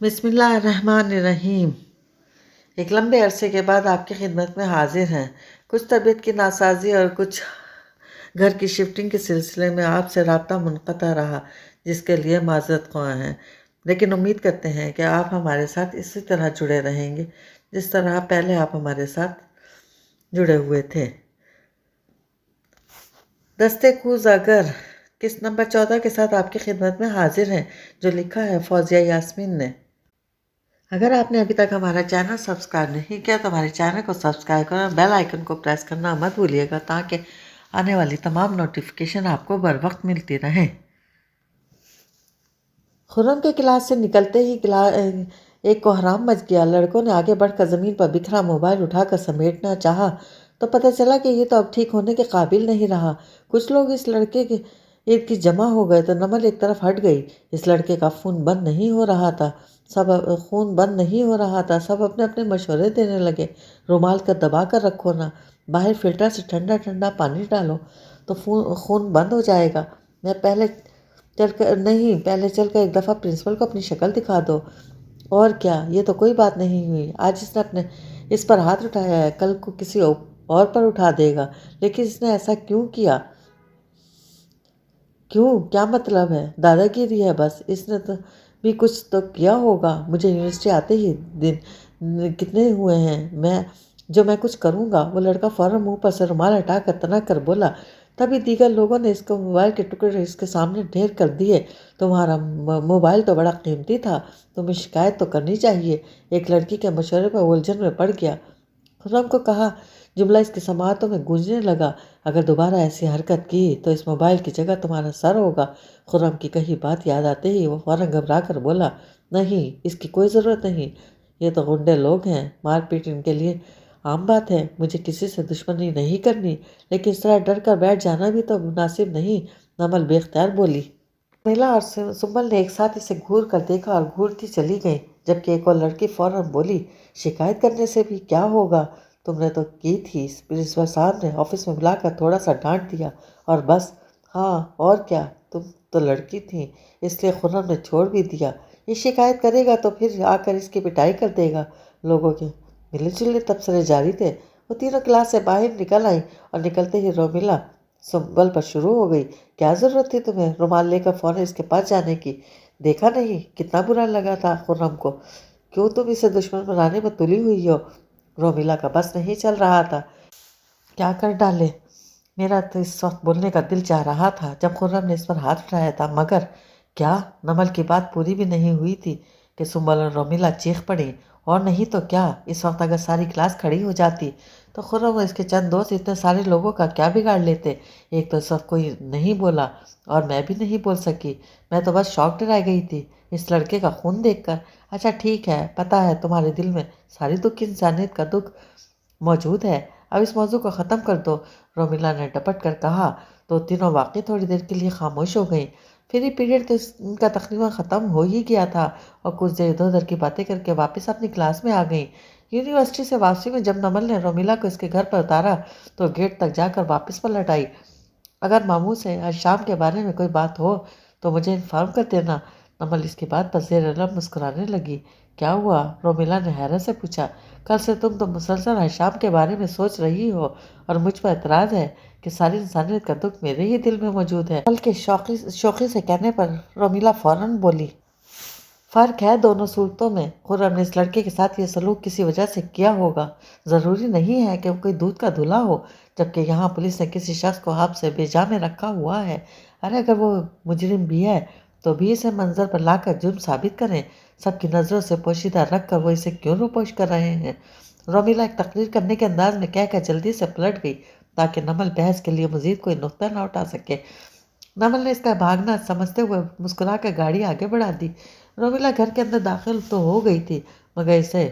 بسم اللہ الرحمن الرحیم۔ ایک لمبے عرصے کے بعد آپ کی خدمت میں حاضر ہیں۔ کچھ طبیعت کی ناسازی اور کچھ گھر کی شفٹنگ کے سلسلے میں آپ سے رابطہ منقطع رہا، جس کے لیے معذرت خواہ ہیں، لیکن امید کرتے ہیں کہ آپ ہمارے ساتھ اسی طرح جڑے رہیں گے جس طرح پہلے آپ ہمارے ساتھ جڑے ہوئے تھے۔ دستے کوزاگر قسط نمبر 14 کے ساتھ آپ کی خدمت میں حاضر ہیں، جو لکھا ہے فوزیہ یاسمین نے۔ اگر آپ نے ابھی تک ہمارا چینل سبسکرائب نہیں کیا تو ہمارے چینل کو سبسکرائب کرنا، بیل آئیکن کو پریس کرنا مت بھولیے گا تاکہ آنے والی تمام نوٹیفیکیشن آپ کو بر وقت ملتی رہیں۔ خرم کے کلاس سے نکلتے ہی ایک کوہرام مچ گیا۔ لڑکوں نے آگے بڑھ کر زمین پر بکھرا موبائل اٹھا کر سمیٹنا چاہا تو پتہ چلا کہ یہ تو اب ٹھیک ہونے کے قابل نہیں رہا۔ کچھ لوگ اس لڑکے کے ارد گرد جمع ہو گئے تو نمل ایک طرف ہٹ گئی۔ اس لڑکے کا خون بند نہیں ہو رہا تھا۔ سب اپنے اپنے مشورے دینے لگے۔ رومال کا دبا کر رکھو نا، باہر فلٹر سے ٹھنڈا ٹھنڈا پانی ڈالو تو خون بند ہو جائے گا۔ پہلے چل کر ایک دفعہ پرنسپل کو اپنی شکل دکھا دو۔ اور کیا، یہ تو کوئی بات نہیں ہوئی۔ آج اس نے اس پر ہاتھ اٹھایا ہے، کل کو کسی اور پر اٹھا دے گا، لیکن اس نے ایسا کیوں کیا؟ کیا مطلب ہے؟ دادا گیری ہے بس۔ اس نے تو بھی کچھ تو کیا ہوگا۔ مجھے یونیورسٹی آتے ہی دن کتنے ہوئے ہیں میں کچھ کروں گا۔ وہ لڑکا فوراً منہ پر سے رومال ہٹا کر تنک کر بولا۔ تبھی دیگر لوگوں نے اس کو موبائل کے ٹکڑے اس کے سامنے ڈھیر کر دیے۔ تمہارا موبائل تو بڑا قیمتی تھا، تمہیں شکایت تو کرنی چاہیے۔ ایک لڑکی کے مشورے پر وہ الجھن میں پڑ گیا۔ خرم کو کہا جملہ اس کی سماعتوں میں گونجنے لگا، اگر دوبارہ ایسی حرکت کی تو اس موبائل کی جگہ تمہارا سر ہوگا۔ خرم کی کہی بات یاد آتے ہی وہ فوراً گھبرا کر بولا، نہیں، اس کی کوئی ضرورت نہیں۔ یہ تو غنڈے لوگ ہیں، مار پیٹ ان کے لیے عام بات ہے۔ مجھے کسی سے دشمنی نہیں کرنی، لیکن اس طرح ڈر کر بیٹھ جانا بھی تو مناسب نہیں۔ نمل بے اختیار بولی۔ میلا اور سنبل نے ایک ساتھ اسے گھور کر دیکھا اور گھورتی چلی گئیں، جبکہ ایک اور لڑکی فوراً بولی، شکایت کرنے سے بھی کیا ہوگا؟ تم نے تو کی تھی، پرنسپل صاحب نے آفس میں بلا کر تھوڑا سا ڈانٹ دیا اور بس۔ ہاں اور کیا، تم تو لڑکی تھیں، اس لیے خرم نے چھوڑ بھی دیا۔ یہ شکایت کرے گا تو پھر آ کر اس کی پٹائی کر دے گا۔ لوگوں کے ملے جلے تبصرے جاری تھے۔ وہ تینوں کلاس سے باہر نکل آئیں اور نکلتے ہی رومیلا سنبل پر شروع ہو گئی، کیا ضرورت تھی تمہیں رومال لے کر فوراً اس کے پاس جانے کی؟ دیکھا نہیں کتنا برا لگا تھا خرم کو؟ کیوں تم اسے دشمن بنانے میں تلی ہوئی ہو؟ رومیلا کا بس نہیں چل رہا تھا۔ کیا کر ڈالے؟ میرا تو اس وقت بولنے کا دل چاہ رہا تھا جب خرم نے اس پر ہاتھ اٹھایا تھا، مگر کیا؟ نمل کی بات پوری بھی نہیں ہوئی تھی کہ سنبل اور رومیلا چیخ پڑی، اور نہیں تو کیا، اس وقت اگر ساری کلاس کھڑی ہو جاتی تو خرم اور اس کے چند دوست اتنے سارے لوگوں کا کیا بگاڑ لیتے؟ ایک تو اس وقت کوئی نہیں بولا اور میں بھی نہیں بول سکی۔ میں تو بس شاک ڈرائی گئی تھی اس لڑکے کا خون دیکھ کر۔ اچھا ٹھیک ہے، پتہ ہے تمہارے دل میں ساری دکھ انسانیت کا دکھ موجود ہے، اب اس موضوع کو ختم کر دو، رومیلا نے ڈپٹ کر کہا تو تینوں واقعی تھوڑی دیر کے لیے خاموش ہو گئیں۔ پھر یہ پیریڈ تو ان کا تقریباً ختم ہو ہی گیا تھا اور کچھ دیر ادھر ادھر کی باتیں کر کے واپس اپنی کلاس میں آ گئیں۔ یونیورسٹی سے واپسی میں جب نمل نے رومیلا کو اس کے گھر پر اتارا تو گیٹ تک جا کر واپس پلٹ آئی۔ اگر ماموں سے آج شام کے بارے میں کوئی بات ہو تو مجھے انفارم کر دینا۔ نمل اس کی بات پر زیر لب مسکرانے لگی۔ کیا ہوا؟ رومیلا نے حیرت سے پوچھا۔ کل سے تم تو مسلسل حشام کے بارے میں سوچ رہی ہو اور مجھ پر اعتراض ہے کہ ساری انسانیت کا دکھ میرے ہی دل میں موجود ہے۔ بلکہ شوخی سے کہنے پر رومیلا فوراً بولی، فرق ہے دونوں صورتوں میں۔ خرم نے اس لڑکے کے ساتھ یہ سلوک کسی وجہ سے کیا ہوگا، ضروری نہیں ہے کہ وہ کوئی دودھ کا دھلا ہو، جبکہ یہاں پولیس نے کسی شخص کو حبس سے بے جا میں رکھا ہوا ہے۔ ارے اگر وہ مجرم بھی ہے تو بھی اسے منظر پر لا کر جرم ثابت کریں۔ سب کی نظروں سے پوشیدہ رکھ کر وہ اسے کیوں روپوش کر رہے ہیں؟ رومیلا ایک تقریر کرنے کے انداز میں کہہ کر جلدی سے پلٹ گئی تاکہ نمل بحث کے لیے مزید کوئی نقطہ نہ اٹھا سکے۔ نمل نے اس کا بھاگنا سمجھتے ہوئے مسکرا کر گاڑی آگے بڑھا دی۔ رومیلا گھر کے اندر داخل تو ہو گئی تھی، مگر اسے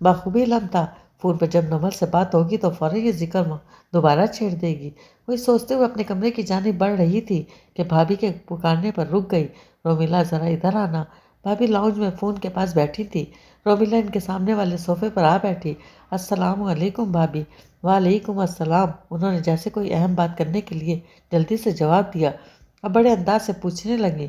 بخوبی علم تھا فون پر جب نمل سے بات ہوگی تو فوراً یہ ذکر دوبارہ چھیڑ دے گی۔ وہ سوچتے ہوئے اپنے کمرے کی جانب بڑھ رہی تھی کہ بھابھی کے پکارنے پر رک گئی۔ رومیلا ذرا ادھر آنا۔ بھابھی لاؤنج میں فون کے پاس بیٹھی تھی۔ رومیلا ان کے سامنے والے صوفے پر آ بیٹھی۔ السلام علیکم بھابھی۔ وعلیکم السلام۔ انہوں نے جیسے کوئی اہم بات کرنے کے لیے جلدی سے جواب دیا۔ اب بڑے انداز سے پوچھنے لگیں،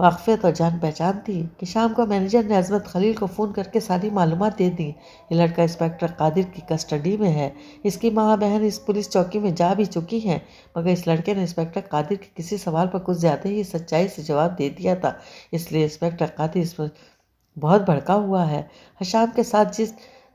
واقفیت اور جان پہچان تھی کہ شام کو مینیجر نے عظمت خلیل کو فون کر کے ساری معلومات دے دی۔ یہ لڑکا انسپکٹر قادر کی کسٹڈی میں ہے۔ اس کی ماں بہن اس پولیس چوکی میں جا بھی چکی ہیں، مگر اس لڑکے نے انسپکٹر قادر کے کسی سوال پر کچھ زیادہ ہی سچائی سے جواب دے دیا تھا، اس لیے انسپکٹر قادر اس پر بہت بھڑکا ہوا ہے۔ حشام کے ساتھ جس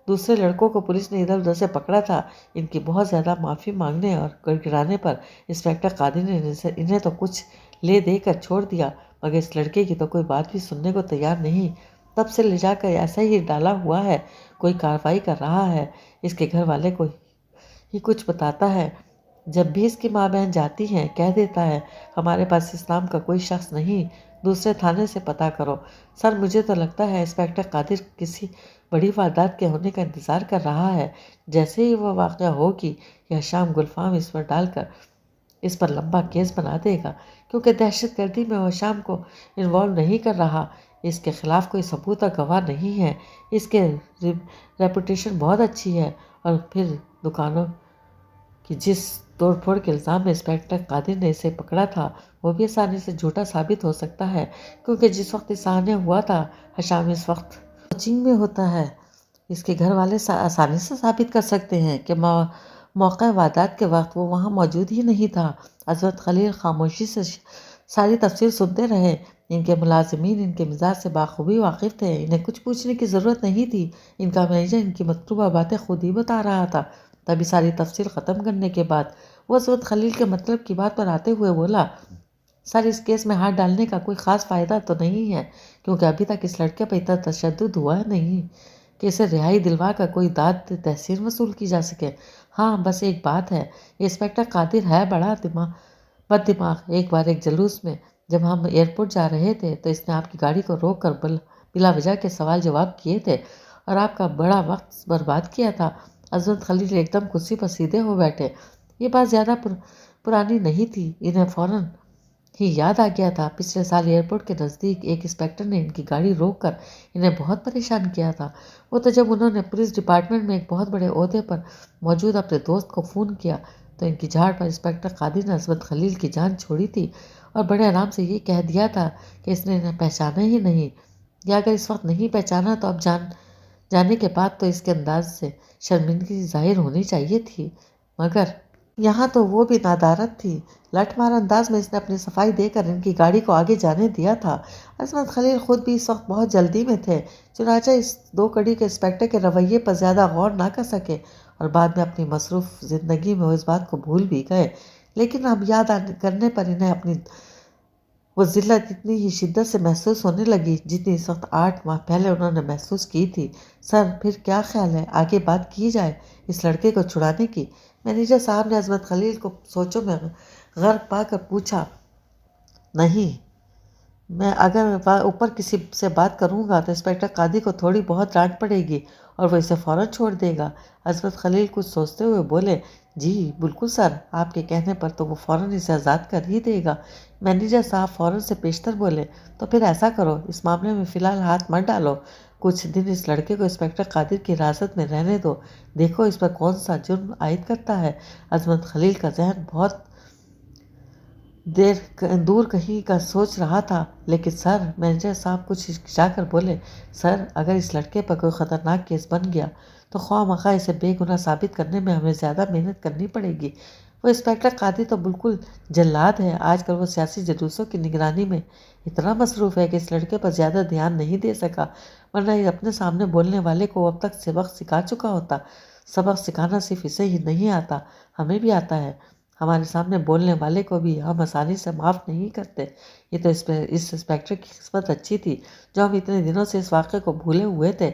دوسرے لڑکوں کو پولیس نے ادھر ادھر سے پکڑا تھا، ان کی بہت زیادہ معافی مانگنے اور گڑگڑانے پر انسپکٹر قادر نے انہیں تو کچھ لے دے کر چھوڑ دیا، مگر اس لڑکے کی تو کوئی بات بھی سننے کو تیار نہیں۔ تب سے لے جا کر ایسا ہی ڈالا ہوا ہے، کوئی کارروائی کر رہا ہے، اس کے گھر والے کو ہی کچھ بتاتا ہے۔ جب بھی اس کی ماں بہن جاتی ہیں کہہ دیتا ہے ہمارے پاس اس نام کا کوئی شخص نہیں، دوسرے تھانے سے پتہ کرو۔ سر مجھے تو لگتا ہے انسپکٹر قادر کسی بڑی واردات کے ہونے کا انتظار کر رہا ہے۔ جیسے ہی وہ واقعہ ہوگی یہ حشام گلفام اس پر ڈال کر اس پر لمبا کیس بنا دے گا، کیونکہ دہشت گردی میں وہ حشام کو انوالو نہیں کر رہا، اس کے خلاف کوئی ثبوت اور گواہ نہیں ہے، اس کے ریپوٹیشن بہت اچھی ہے، اور پھر دکانوں کی جس توڑ پھوڑ کے الزام میں انسپکٹر قادر نے اسے پکڑا تھا وہ بھی آسانی سے جھوٹا ثابت ہو سکتا ہے، کیونکہ جس وقت اس سہانے ہوا تھا حشام اس وقت کوچنگ میں ہوتا ہے۔ اس کے گھر والے آسانی سے ثابت کر سکتے ہیں کہ موقع واردات کے وقت وہ وہاں موجود ہی نہیں تھا۔ عظمت خلیل خاموشی سے ساری تفصیل سنتے رہے۔ ان کے ملازمین ان کے مزاج سے بخوبی واقف تھے، انہیں کچھ پوچھنے کی ضرورت نہیں تھی، ان کا مینیجر ان کی مطلوبہ باتیں خود ہی بتا رہا تھا۔ تبھی ساری تفصیل ختم کرنے کے بعد وہ عظمت خلیل کے مطلب کی بات پر آتے ہوئے بولا، سر اس کیس میں ہاتھ ڈالنے کا کوئی خاص فائدہ تو نہیں ہے، کیونکہ ابھی تک اس لڑکے پر اتنا تشدد ہوا نہیں کہ اسے رہائی دلوا کر کوئی داد تحسین وصول کی جا سکے۔ ہاں بس ایک بات ہے، یہ انسپکٹر قادر ہے بڑا بد دماغ۔ ایک بار ایک جلوس میں جب ہم ایئرپورٹ جا رہے تھے تو اس نے آپ کی گاڑی کو روک کر بلا وجہ کے سوال جواب کیے تھے اور آپ کا بڑا وقت برباد کیا تھا۔ عظمت خلیل ایک دم کرسی پر سیدھے ہو بیٹھے۔ یہ بات زیادہ پرانی نہیں تھی، انہیں فوراً ہی یاد آ گیا تھا۔ پچھلے سال ایئرپورٹ کے نزدیک ایک انسپکٹر نے ان کی گاڑی روک کر انہیں بہت پریشان کیا تھا۔ وہ تو جب انہوں نے پولیس ڈپارٹمنٹ میں ایک بہت بڑے عہدے پر موجود اپنے دوست کو فون کیا تو ان کی جھاڑ پر انسپکٹر قادر نے عظمت خلیل کی جان چھوڑی تھی اور بڑے آرام سے یہ کہہ دیا تھا کہ اس نے انہیں پہچانا ہی نہیں، یا اگر اس وقت نہیں پہچانا تو اب جانے کے بعد تو اس کے انداز سے شرمندگی ظاہر ہونی چاہیے تھی، مگر یہاں تو وہ بھی نادارت تھی۔ لٹ مار انداز میں اس نے اپنی صفائی دے کر ان کی گاڑی کو آگے جانے دیا تھا۔ عظمت خلیل خود بھی اس وقت بہت جلدی میں تھے، چنانچہ اس دو کڑی کے انسپکٹر کے رویے پر زیادہ غور نہ کر سکے اور بعد میں اپنی مصروف زندگی میں وہ اس بات کو بھول بھی گئے، لیکن اب یاد کرنے پر انہیں اپنی وہ ذلت اتنی ہی شدت سے محسوس ہونے لگی جتنی اس وقت 8 ماہ پہلے انہوں نے محسوس کی تھی۔ سر پھر کیا خیال ہے، آگے بات کی جائے اس لڑکے کو چھڑانے کی؟ مینیجر صاحب نے عظمت خلیل کو سوچوں میں غرق پا کر پوچھا۔ نہیں، میں اگر اوپر کسی سے بات کروں گا تو انسپکٹر قادر کو تھوڑی بہت ڈانٹ پڑے گی اور وہ اسے فوراً چھوڑ دے گا۔ عظمت خلیل کچھ سوچتے ہوئے بولے، جی بالکل سر، آپ کے کہنے پر تو وہ فوراً اسے آزاد کر ہی دے گا۔ مینیجر صاحب فوراً سے پیشتر بولے، تو پھر ایسا کرو، اس معاملے میں فی الحال ہاتھ مت ڈالو، کچھ دن اس لڑکے کو انسپکٹر قادر کی حراست میں رہنے دو، دیکھو اس پر کون سا جرم عائد کرتا ہے۔ عظمت خلیل کا ذہن بہت دور کہیں کا سوچ رہا تھا، لیکن سر، مینیجر صاحب کچھ ہچکچا کر بولے، سر اگر اس لڑکے پر کوئی خطرناک کیس بن گیا تو خواہ مخواہ اسے بے گناہ ثابت کرنے میں ہمیں زیادہ محنت کرنی پڑے گی۔ وہ انسپکٹر قادر تو بالکل جلاد ہے، آج کل وہ سیاسی جلوسوں کی نگرانی میں اتنا مصروف ہے کہ اس لڑکے پر زیادہ دھیان نہیں دے سکا، ورنہ یہ اپنے سامنے بولنے والے کو اب تک سبق سکھا چکا ہوتا۔ سبق سکھانا صرف اسے ہی نہیں آتا، ہمیں بھی آتا ہے، ہمارے سامنے بولنے والے کو بھی ہم آسانی سے معاف نہیں کرتے۔ یہ تو اس انسپکٹر کی قسمت اچھی تھی جو ہم اتنے دنوں سے اس واقعے کو بھولے ہوئے تھے،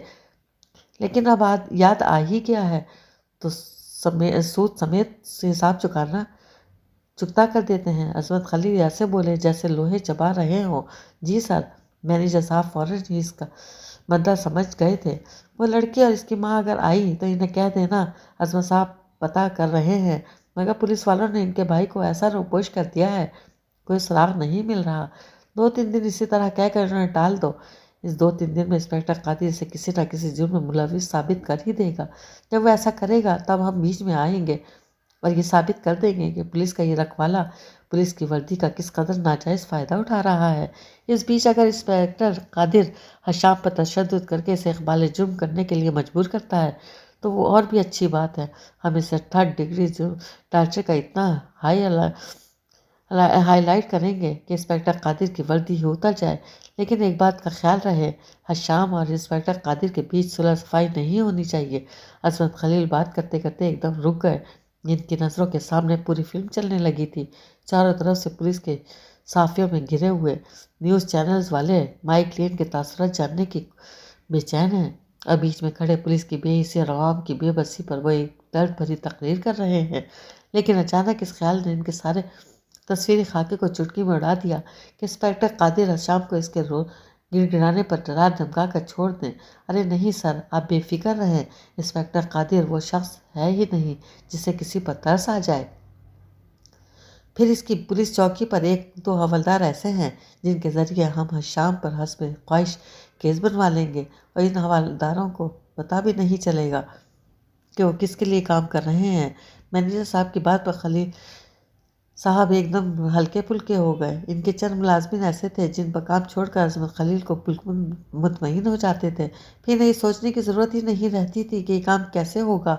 لیکن اب یاد آ ہی گیا ہے تو سود سمیت سے حساب چکتا کر دیتے ہیں۔ عظمت خلیل ایسے بولے جیسے لوہے چبا رہے ہوں۔ جی سر، مینیجر صاحب فوراً ہی اس کا مدہ سمجھ گئے تھے۔ وہ لڑکی اور اس کی ماں اگر آئی تو انہیں کہہ دینا عظمت صاحب پتہ کر رہے ہیں، مگر پولیس والوں نے ان کے بھائی کو ایسا روپوش کر دیا ہے، کوئی سراغ نہیں مل رہا۔ 2-3 دن اسی طرح کہہ کر انہیں ٹال دو، اس 2-3 دن میں انسپکٹر قادر اسے کسی نہ کسی جرم میں ملوث ثابت کر ہی دے گا۔ جب وہ ایسا کرے گا تب ہم بیچ میں آئیں گے، اور یہ ثابت کر دیں گے کہ پولیس کا یہ رکھوالا پولیس کی وردی کا کس قدر ناجائز فائدہ اٹھا رہا ہے۔ اس بیچ اگر انسپکٹر قادر حشام پر تشدد کر کے اسے اقبال جرم کرنے کے لیے مجبور کرتا ہے تو وہ اور بھی اچھی بات ہے۔ ہم اسے 3rd ڈگری ٹارچر کا اتنا ہائی لائٹ کریں گے کہ انسپکٹر قادر کی وردی ہی اتر جائے۔ لیکن ایک بات کا خیال رہے، حشام اور انسپکٹر قادر کے بیچ صلح صفائی نہیں ہونی چاہیے۔ عصمت خلیل بات کرتے کرتے ایک دم رک گئے۔ ان کی نظروں کے سامنے پوری فلم چلنے لگی تھی۔ چاروں طرف سے پولیس کے صحافیوں میں گھرے ہوئے نیوز چینلز والے مائک لین کے تاثرات جاننے کی بے چین ہیں، اور بیچ میں کھڑے پولیس کی بے حسی اور عوام کی بے بسی پر وہ ایک درد بھری تقریر کر رہے ہیں۔ لیکن اچانک اس خیال نے ان کے سارے تصویری خاکے کو چٹکی میں اڑا دیا کہ انسپکٹر قادر حشام کو اس کے گڑگڑانے پر ڈرا دھمکا کر چھوڑ دیں۔ ارے نہیں سر، آپ بے فکر رہیں، انسپکٹر قادر وہ شخص ہے ہی نہیں جسے کسی پر ترس آ جائے۔ پھر اس کی پولیس چوکی پر 1-2 حوالدار ایسے ہیں جن کے ذریعے ہم حشام پر حسب خواہش کیس بنوا لیں گے، اور ان حوالداروں کو پتہ بھی نہیں چلے گا کہ وہ کس کے لیے کام کر رہے ہیں۔ مینیجر صاحب کی بات پر خلیل صاحب ایک دم ہلکے پھلکے ہو گئے۔ ان کے چند ملازمین ایسے تھے جن پر کام چھوڑ کر عصمت خلیل کو بالکل مطمئن ہو جاتے تھے، پھر یہ سوچنے کی ضرورت ہی نہیں رہتی تھی کہ یہ کام کیسے ہوگا۔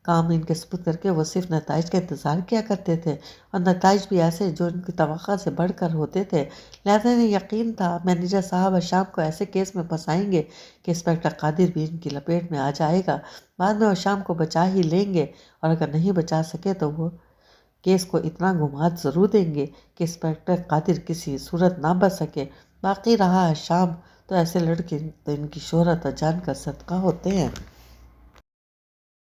کام ان کے سپرد کر کے وہ صرف نتائج کا انتظار کیا کرتے تھے، اور نتائج بھی ایسے جو ان کی توقع سے بڑھ کر ہوتے تھے۔ لہذا انہیں یقین تھا مینیجر صاحب حشام کو ایسے کیس میں پھنسائیں گے کہ انسپکٹر قادر بھی ان کی لپیٹ میں آ جائے گا۔ بعد میں حشام کو بچا ہی لیں گے، اور اگر نہیں بچا سکے تو وہ کیس کو اتنا گھمات ضرور دیں گے کہ انسپکٹر قادر کسی صورت نہ بچ سکے۔ باقی رہا حشام، تو ایسے لڑکے تو ان کی شہرت اور جان کا صدقہ ہوتے ہیں۔